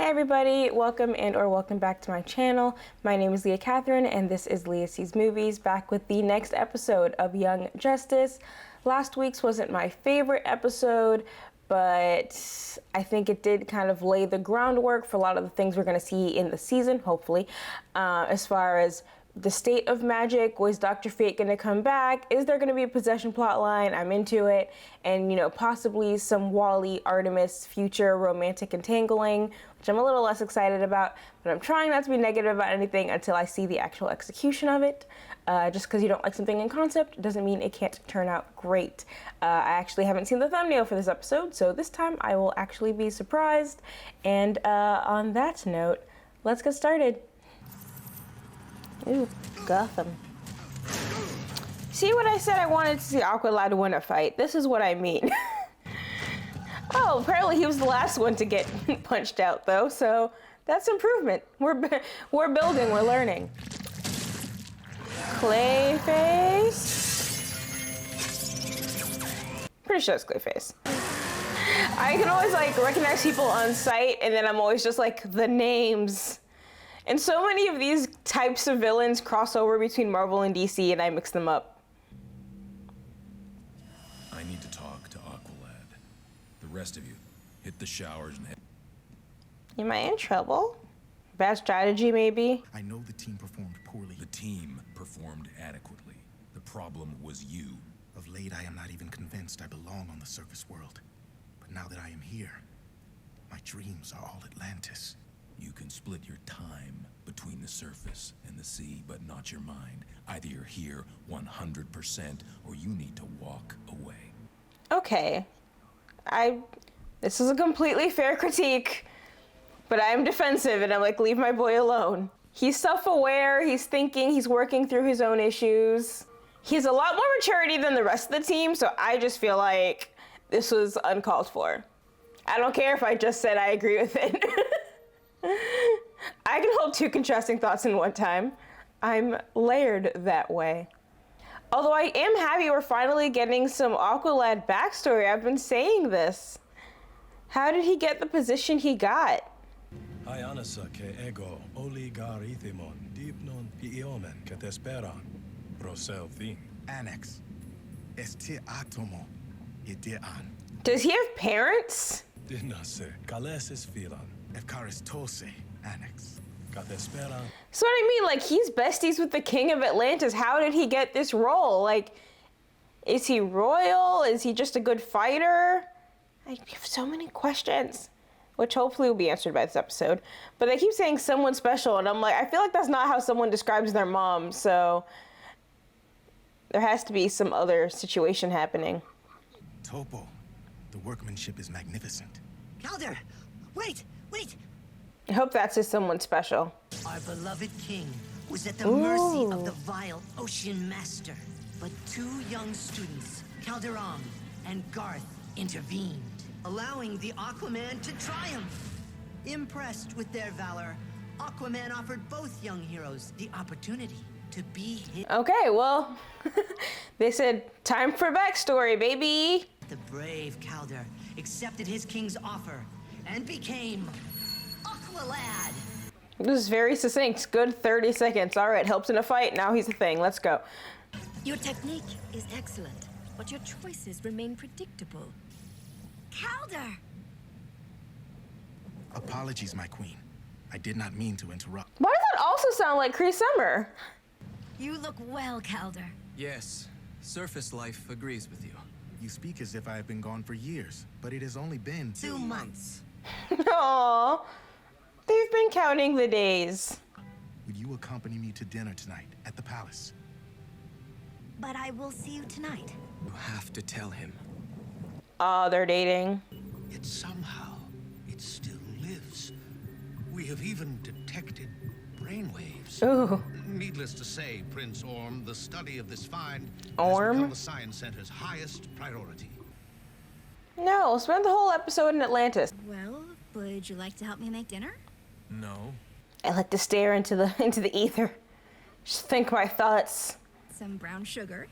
Hey everybody, welcome welcome back to my channel. My name is Leah Catherine and this is Leah Sees Movies, back with the next episode of Young Justice. Last week's wasn't my favorite episode, but I think it did kind of lay the groundwork for a lot of the things we're going to see in the season, hopefully. As far as the state of magic, was Dr. Fate going to come back? Is there going to be a possession plot line? I'm into it. And, you know, possibly some Wally, Artemis future romantic entangling, which I'm a little less excited about, but I'm trying not to be negative about anything until I see the actual execution of it. Just because you don't like something in concept doesn't mean it can't turn out great. I actually haven't seen the thumbnail for this episode, so this time I will actually be surprised. And on that note, let's get started. Ooh, Gotham. See what I said? I wanted to see Aqualad win a fight. This is what I mean. Oh, apparently he was the last one to get punched out, though, so that's improvement. We're building, we're learning. Clayface? Pretty sure it's Clayface. I can always, like, recognize people on sight, and then I'm always just like, the names. And so many of these types of villains cross over between Marvel and DC, and I mix them up. I need to talk to Aqualad. The rest of you, hit the showers and head. Am I in trouble? Bad strategy, maybe? I know the team performed poorly. The team performed adequately. The problem was you. Of late, I am not even convinced I belong on the surface world. But now that I am here, my dreams are all Atlantis. You can split your time between the surface and the sea, but not your mind. Either you're here 100% or you need to walk away. Okay. This is a completely fair critique, but I'm defensive and I'm like, leave my boy alone. He's self-aware, he's thinking, he's working through his own issues. He's a lot more maturity than the rest of the team, so I just feel like this was uncalled for. I don't care if I just said I agree with it. I can hold two contrasting thoughts in one time. I'm layered that way. Although I am happy we're finally getting some Aqualad backstory. I've been saying this. How did he get the position he got? Ayanasa ke ego oligarithimon dipnon piomen katesperan prosel thing. Annex. Este atomo idean. Does he have parents? Dinase kalesis filan. Efkaristose. Annex. Katesperan. So what I mean, like, he's besties with the king of Atlantis. How did he get this role? Like, is he royal? Is he just a good fighter? I have so many questions, which hopefully will be answered by this episode. But they keep saying someone special, and I'm like, I feel like that's not how someone describes their mom, so there has to be some other situation happening. Topo. The workmanship is magnificent. Kaldur! Wait! Wait! I hope that's just someone special. Our beloved king was at the mercy of the vile ocean master. But two young students, Kalduram and Garth, intervened, allowing the Aquaman to triumph. Impressed with their valor, Aquaman offered both young heroes the opportunity to be his... Okay, well, they said, time for backstory, baby. The brave Kaldur accepted his king's offer and became Aqualad. This is very succinct. Good 30 seconds. All right, helps in a fight. Now he's a thing. Let's go. Your technique is excellent, but your choices remain predictable. Kaldur! Apologies, my queen. I did not mean to interrupt. Why does that also sound like Cree Summer? You look well, Kaldur. Yes, surface life agrees with you. You speak as if I have been gone for years, but it has only been 2 months. Aww. They've been counting the days. Would you accompany me to dinner tonight at the palace? But I will see you tonight. You have to tell him. Oh, they're dating. Yet somehow, it still lives. We have even detected brainwaves. Ooh. Needless to say, Prince Orm, the study of this find Orm? has become the Science Center's highest priority. No, spend the whole episode in Atlantis. Well, would you like to help me make dinner? No. I like to stare into the ether. Just think my thoughts. Some brown sugar,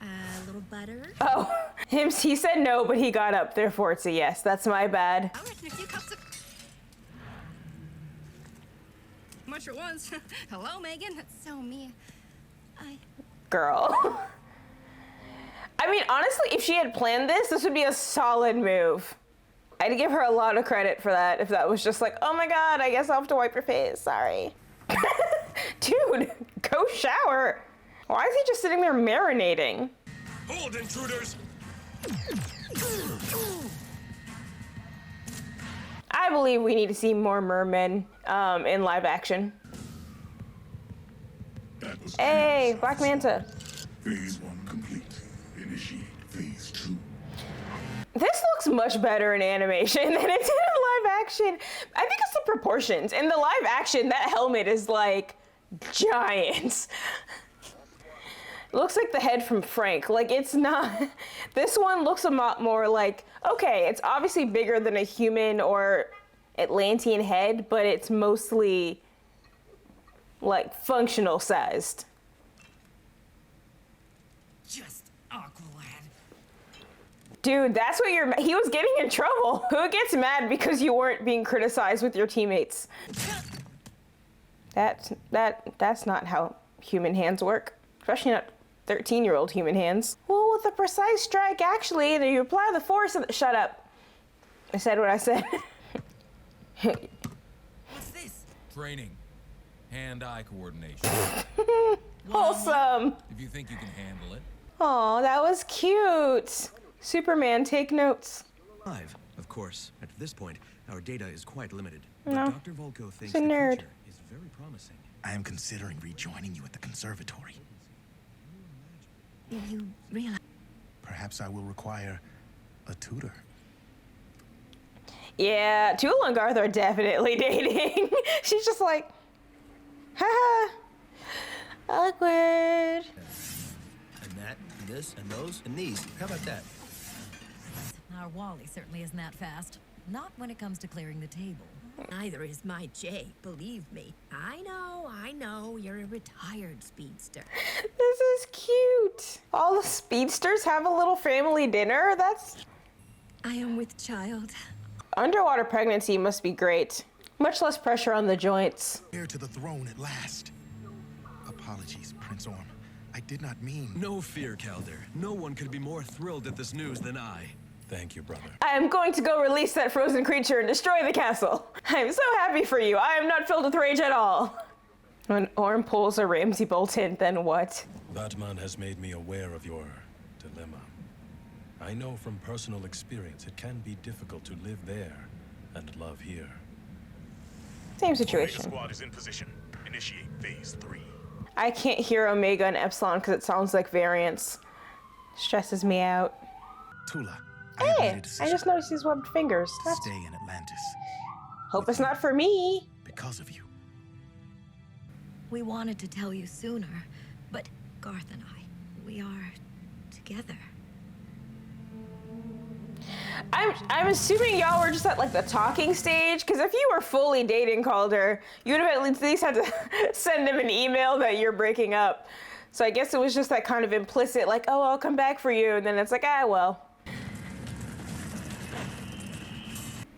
a little butter. Oh, he said no, but he got up, therefore it's a yes. That's my bad. I reckon a few cups of... much at once. Hello, Megan. So, Mia, Girl. I mean, honestly, if she had planned this, this would be a solid move. I'd give her a lot of credit for that if that was just like, oh my god, I guess I'll have to wipe your face, sorry. Dude, go shower. Why is he just sitting there marinating? Hold, intruders! I believe we need to see more mermen in live action. Hey, Black Manta. Phase 1 complete. Initiate phase 2. This looks much better in animation than it did in live action. I think it's the proportions. In the live action, that helmet is like giant. Looks like the head from Frank. Like, it's not. This one looks a lot more like, okay, it's obviously bigger than a human or Atlantean head, but it's mostly like functional sized. Just Aqualad. Dude, that's what he was getting in trouble. Who gets mad because you weren't being criticized with your teammates? That's not how human hands work, especially not 13-year-old human hands. Well, with a precise strike, actually, you apply the force of shut up. I said what I said. What's this? Training. Hand-eye coordination. Wholesome. If you think you can handle it. Aw, that was cute. Superman, take notes. Live, of course. At this point, our data is quite limited. No. But Dr. Volko thinks He's a the nerd. future is very promising. I am considering rejoining you at the conservatory. you realize... Perhaps I will require a tutor. Yeah, Tula and Garth are definitely dating. She's just like, haha, awkward. And that, and this, and those, and these. How about that? Our Wally certainly isn't that fast. Not when it comes to clearing the table. Neither is my Jay, believe me. I know, you're a retired speedster. This is cute. All the speedsters have a little family dinner. That's... I am with child. Underwater pregnancy must be great. Much less pressure on the joints. Heir to the throne at last. Apologies, Prince Orm. I did not mean... No fear, Kaldur. No one could be more thrilled at this news than I. Thank you, brother. I am going to go release that frozen creature and destroy the castle. I am so happy for you. I am not filled with rage at all. When Orm pulls a Ramsey bolt in, then what? That man has made me aware of your dilemma. I know from personal experience it can be difficult to live there and love here. Same situation. Omega Squad is in position. Initiate phase 3. I can't hear Omega and Epsilon because it sounds like variants. Stresses me out. Tula, I have made Hey, a decision I just noticed these webbed fingers. to That's... stay in Atlantis. Hope it's not for me. Because of you. We wanted to tell you sooner, but Garth and I, we are together. I'm assuming y'all were just at like the talking stage, because if you were fully dating Kaldur, you'd have at least had to send him an email that you're breaking up. So I guess it was just that kind of implicit, like, oh, I'll come back for you, and then it's like, ah, well.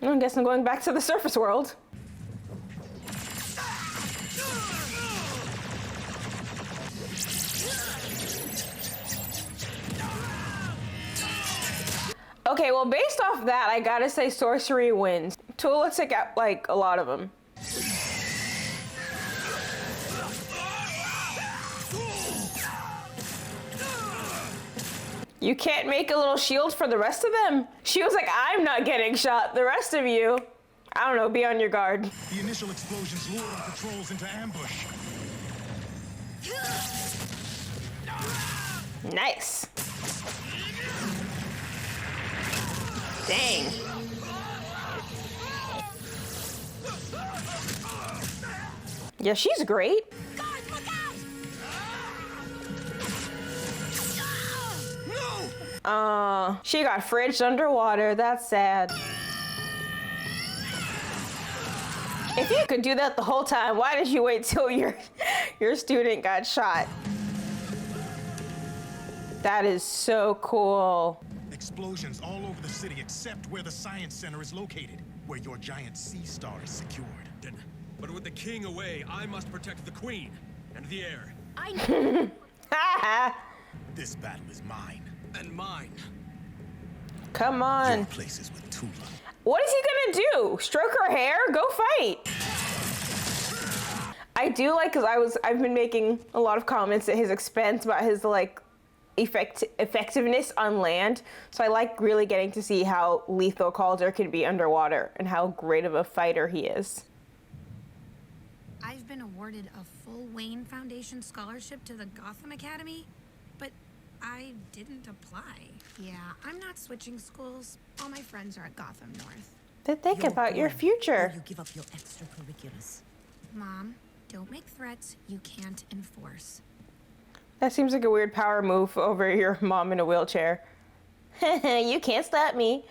I guess I'm going back to the surface world. Okay, well, based off that, I gotta say sorcery wins. Tula took out, like, a lot of them. You can't make a little shield for the rest of them? She was like, I'm not getting shot. The rest of you, I don't know, be on your guard. The initial explosions lured our patrols into ambush. Nice. Dang. Yeah, she's great. She got fridged underwater. That's sad. If you could do that the whole time, why did you wait till your student got shot? That is so cool. Explosions all over the city except where the science center is located, where your giant sea star is secured. But with the king away, I must protect the queen and the heir. This battle is mine. And mine. Come on. Your place is with Tula. What is he gonna do? Stroke her hair? Go fight. I do like, because I've been making a lot of comments at his expense about his like effectiveness on land. So I like really getting to see how lethal Kaldur can be underwater and how great of a fighter he is. I've been awarded a full Wayne Foundation scholarship to the Gotham Academy, but I didn't apply. Yeah, I'm not switching schools. All my friends are at Gotham North. To think about your future. You give up your extracurriculars. Mom, don't make threats you can't enforce. That seems like a weird power move over your mom in a wheelchair. You can't stop me.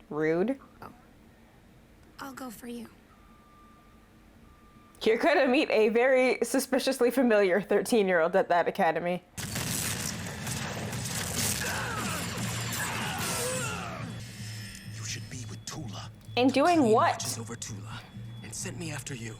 Rude. Oh. I'll go for you. You're gonna meet a very suspiciously familiar 13-year-old at that academy. You should be with Tula. And doing what? Watches over Tula and sent me after you.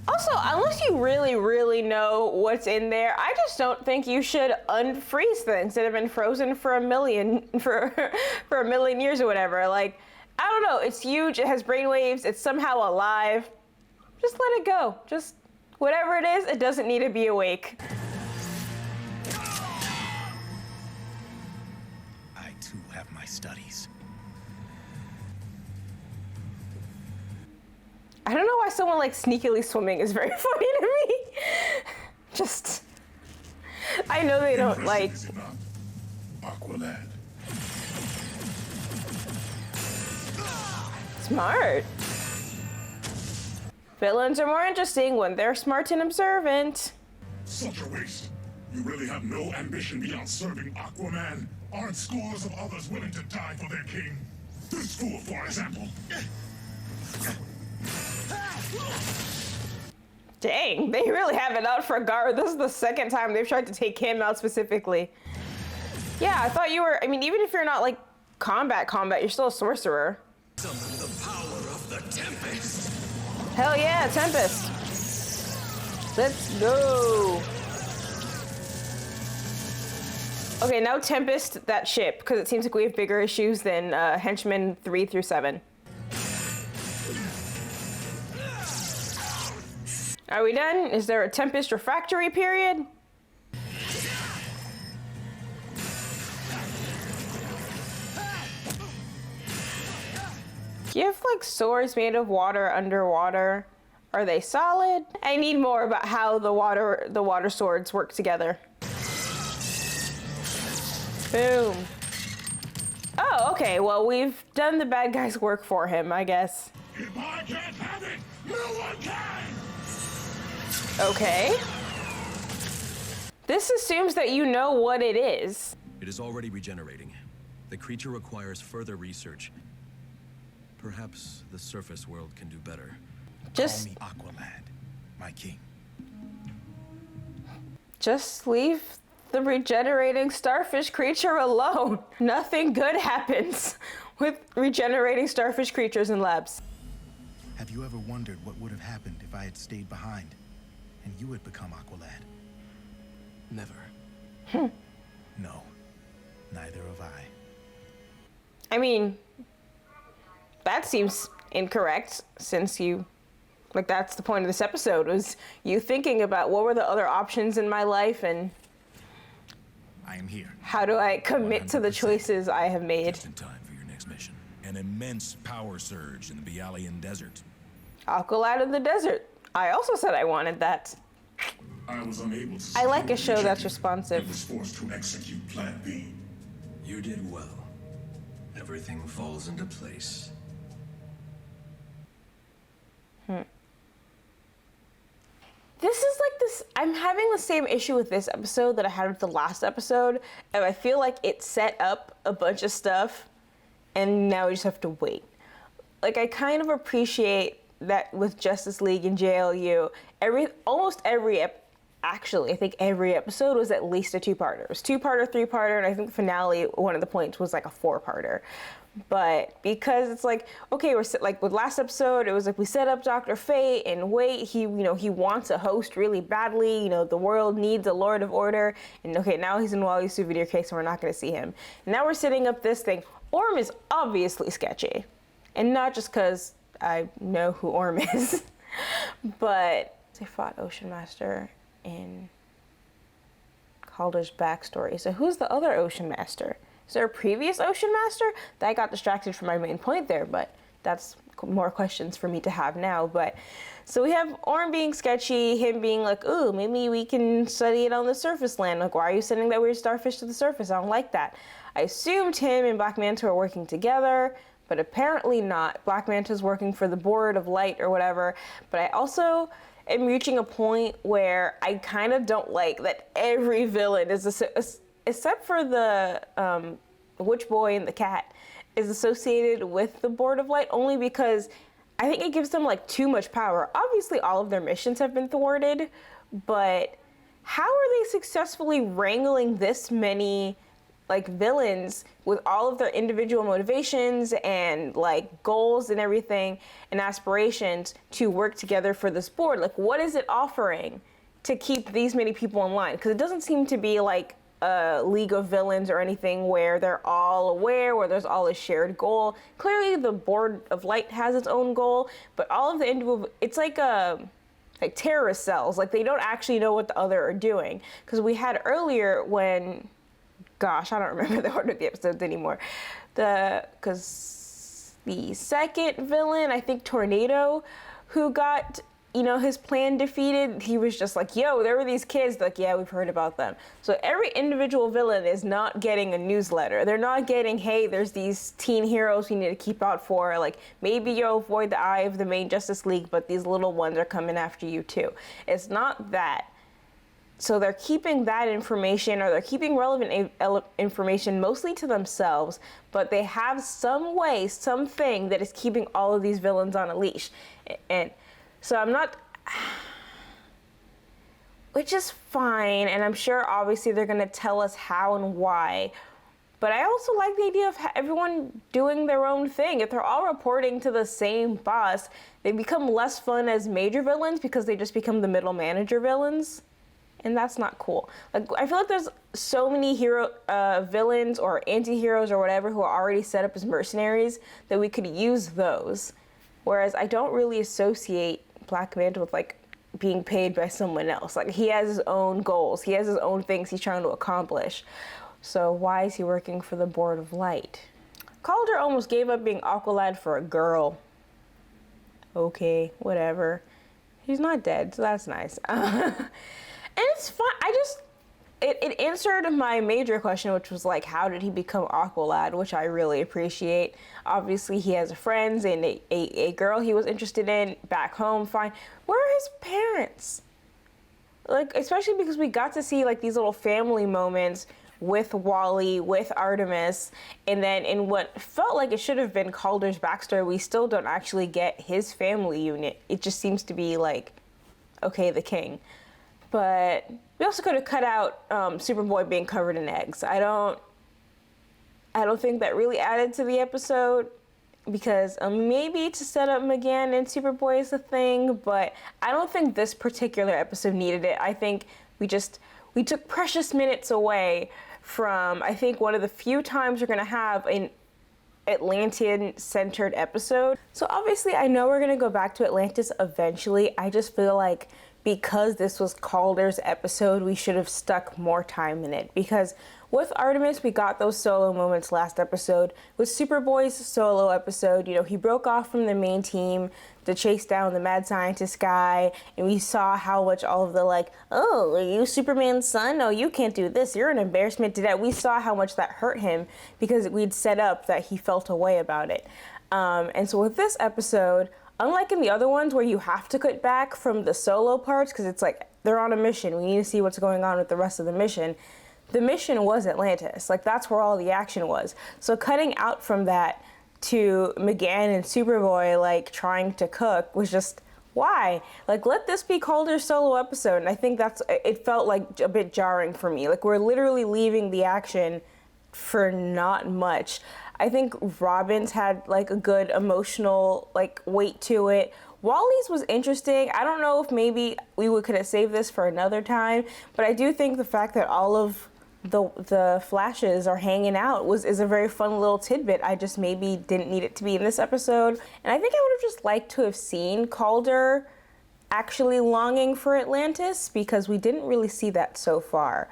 Also, unless you really, really know what's in there, I just don't think you should unfreeze things that have been frozen for a million years or whatever. Like, I don't know, it's huge, it has brainwaves, it's somehow alive. Just let it go. Just whatever it is, it doesn't need to be awake. I too have my studies. I don't know why someone like sneakily swimming is very funny to me. Just, I know they don't like. Aqualad. Smart. Villains are more interesting when they're smart and observant. Such a waste. You really have no ambition beyond serving Aquaman? Aren't scores of others willing to die for their king? This fool, for example. Dang, they really have it out for Garth. This is the second time they've tried to take him out specifically. Yeah, I thought you were, I mean, even if you're not like combat, you're still a sorcerer. Summon the power of the Tempest. Hell yeah, Tempest. Let's go. Okay, now Tempest that ship, because it seems like we have bigger issues than Henchmen 3 through 7. Are we done? Is there a Tempest refractory period? You have like swords made of water underwater. Are they solid? I need more about how the water swords work together. Boom. Oh, okay. Well, we've done the bad guy's work for him, I guess. If I can't have it, no one can! Okay. This assumes that you know what it is. It is already regenerating. The creature requires further research. Perhaps the surface world can do better. Just Call me Aqualad, my king. Just leave the regenerating starfish creature alone. Nothing good happens with regenerating starfish creatures in labs. Have you ever wondered what would have happened if I had stayed behind and you had become Aqualad? Never. No, neither have I. I mean, that seems incorrect since you, like, that's the point of this episode, was you thinking about what were the other options in my life and I am here. how do I commit to the choices I have made. Just in time for your next mission. An immense power surge in the Bialyan desert. Aqualad in the desert. I also said I wanted that. I was unable to. I like a show secure that's the responsive. and was forced to execute Plan B. You did well. Everything falls into place. This is like this, I'm having the same issue with this episode that I had with the last episode, and I feel like it set up a bunch of stuff, and now we just have to wait. Like, I kind of appreciate that with Justice League and JLU, actually, I think every episode was at least a two-parter. It was two-parter, three-parter, and I think the finale, one of the points was like a four-parter. But because it's like, okay, we're like with last episode, it was like we set up Dr. Fate and wait, he wants a host really badly. The world needs a Lord of Order. And okay, now he's in Wally's souvenir case and we're not going to see him. And now we're setting up this thing. Orm is obviously sketchy. And not just because I know who Orm is, but they fought Ocean Master in Kaldur's backstory. So who's the other Ocean Master? Is there a previous Ocean Master? I got distracted from my main point there, but that's more questions for me to have now. But so we have Orm being sketchy, him being like, ooh, maybe we can study it on the surface land. Like, why are you sending that weird starfish to the surface? I don't like that. I assumed him and Black Manta are working together, but apparently not. Black Manta's working for the Board of Light or whatever. But I also am reaching a point where I kind of don't like that every villain is except for the Witch Boy and the cat, is associated with the Board of Light, only because I think it gives them like too much power. Obviously, all of their missions have been thwarted, but how are they successfully wrangling this many like villains with all of their individual motivations and like goals and everything and aspirations to work together for this board? Like, what is it offering to keep these many people in line? Because it doesn't seem to be like a league of villains or anything where they're all aware, where there's all a shared goal. Clearly the Board of Light has its own goal, but all of the individual, it's like terrorist cells. Like, they don't actually know what the other are doing. Because we had earlier when, gosh, I don't remember the order of the episodes anymore. Because the second villain, I think Tornado, who got his plan defeated, he was just like, yo, there were these kids, like, yeah, we've heard about them. So every individual villain is not getting a newsletter. They're not getting, hey, there's these teen heroes we need to keep out for. Like, maybe you'll avoid the eye of the main Justice League, but these little ones are coming after you too. It's not that. So they're keeping that information, or they're keeping relevant information mostly to themselves, but they have some way, something that is keeping all of these villains on a leash. And so I'm not, which is fine, and I'm sure obviously they're gonna tell us how and why, but I also like the idea of everyone doing their own thing. If they're all reporting to the same boss, they become less fun as major villains because they just become the middle manager villains, and that's not cool. Like, I feel like there's so many villains or anti-heroes or whatever who are already set up as mercenaries that we could use those, whereas I don't really associate Black Manta with like being paid by someone else. Like, he has his own goals, he has his own things he's trying to accomplish. So why is he working for the Board of Light? Kaldur almost gave up being Aqualad for a girl. Okay, whatever. He's not dead, so that's nice. And it's fine. It answered my major question, which was like, how did he become Aqualad, which I really appreciate. Obviously, he has friends and a girl he was interested in back home, fine. Where are his parents? Like, especially because we got to see like these little family moments with Wally, with Artemis, and then in what felt like it should have been Kaldur's backstory, we still don't actually get his family unit. It just seems to be like, okay, the king. But we also could have cut out Superboy being covered in eggs. I don't think that really added to the episode, because maybe to set up McGann and Superboy is a thing, but I don't think this particular episode needed it. I think we took precious minutes away from, I think, one of the few times we're gonna have an Atlantean-centered episode. So obviously I know we're gonna go back to Atlantis eventually. I just feel like because this was Kaldur's episode, we should have stuck more time in it. Because with Artemis, we got those solo moments last episode. With Superboy's solo episode, he broke off from the main team to chase down the mad scientist guy, and we saw how much all of the like, oh, are you Superman's son? No, you can't do this. You're an embarrassment to that. We saw how much that hurt him because we'd set up that he felt a way about it. And so with this episode, unlike in the other ones where you have to cut back from the solo parts because it's like they're on a mission, we need to see what's going on with the rest of the mission. The mission was Atlantis. Like, that's where all the action was. So cutting out from that to McGann and Superboy like trying to cook was just, why? Like, let this be Kaldur's solo episode. And I think it felt like a bit jarring for me. Like, we're literally leaving the action for not much. I think Robin's had like a good emotional like weight to it. Wally's was interesting. I don't know if maybe could have saved this for another time, but I do think the fact that all of the flashes are hanging out is a very fun little tidbit. I just maybe didn't need it to be in this episode. And I think I would have just liked to have seen Kaldur actually longing for Atlantis, because we didn't really see that so far.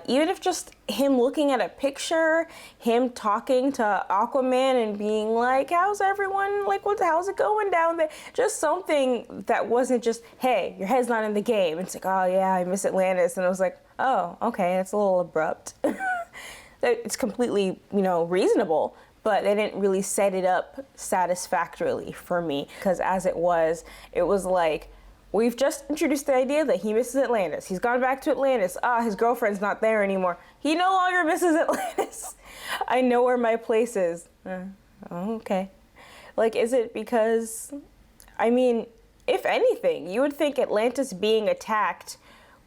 Even if just him looking at a picture, him talking to Aquaman and being like, how's everyone, like, how's it going down there? Just something that wasn't just, hey, your head's not in the game. It's like, oh yeah, I miss Atlantis. And I was like, oh, okay, that's a little abrupt. It's completely, reasonable, but they didn't really set it up satisfactorily for me, because as it was like, we've just introduced the idea that he misses Atlantis. He's gone back to Atlantis. His girlfriend's not there anymore. He no longer misses Atlantis. I know where my place is. Okay. Like, is it because, I mean, if anything, you would think Atlantis being attacked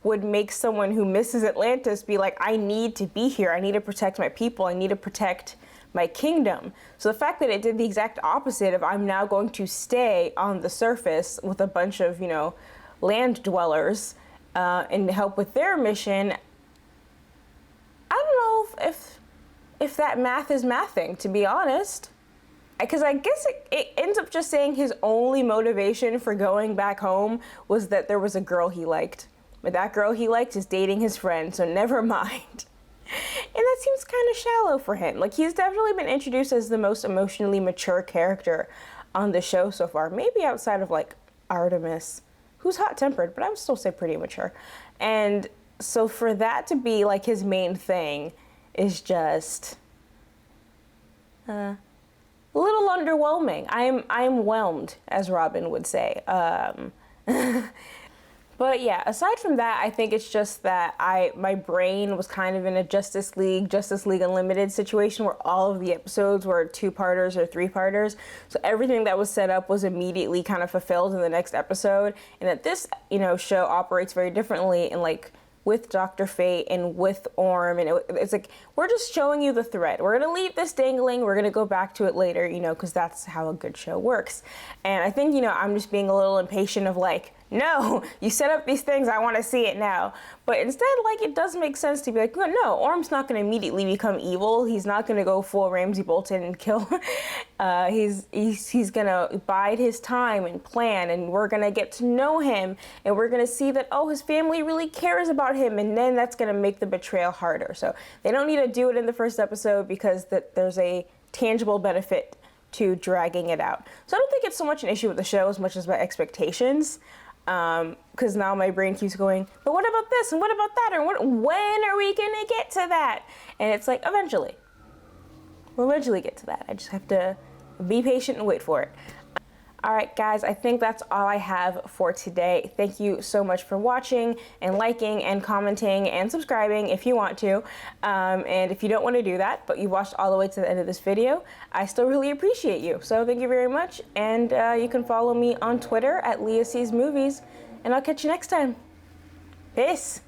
would make someone who misses Atlantis be like, I need to be here. I need to protect my people. I need to protect my kingdom. So the fact that it did the exact opposite of, I'm now going to stay on the surface with a bunch of, land dwellers and help with their mission, I don't know if that math is mathing, to be honest. Because I guess it ends up just saying his only motivation for going back home was that there was a girl he liked. But that girl he liked is dating his friend, so never mind. And that seems kind of shallow for him. Like, he's definitely been introduced as the most emotionally mature character on the show so far. Maybe outside of, like, Artemis, who's hot-tempered, but I would still say pretty mature. And so for that to be, like, his main thing is just a little underwhelming. I'm whelmed, as Robin would say. But yeah, aside from that, I think it's just that my brain was kind of in a Justice League Unlimited situation where all of the episodes were 2-parters or 3-parters. So everything that was set up was immediately kind of fulfilled in the next episode. And that this, show operates very differently, and like with Dr. Fate and with Orm, and it's like, we're just showing you the thread. We're gonna leave this dangling, we're gonna go back to it later, because that's how a good show works. And I think, I'm just being a little impatient of like, no, you set up these things, I want to see it now. But instead, like, it does make sense to be like, no, Orm's not going to immediately become evil. He's not going to go full Ramsay Bolton and kill. He's going to bide his time and plan, and we're going to get to know him, and we're going to see that, his family really cares about him, and then that's going to make the betrayal harder. So they don't need to do it in the first episode because there's a tangible benefit to dragging it out. So I don't think it's so much an issue with the show as much as my expectations. Because now my brain keeps going, but what about this and what about that, and when are we gonna get to that? And it's like, eventually. We'll eventually get to that. I just have to be patient and wait for it. All right, guys, I think that's all I have for today. Thank you so much for watching and liking and commenting and subscribing if you want to. And if you don't want to do that, but you watched all the way to the end of this video, I still really appreciate you. So thank you very much. And you can follow me on Twitter at Leah Sees Movies. And I'll catch you next time. Peace.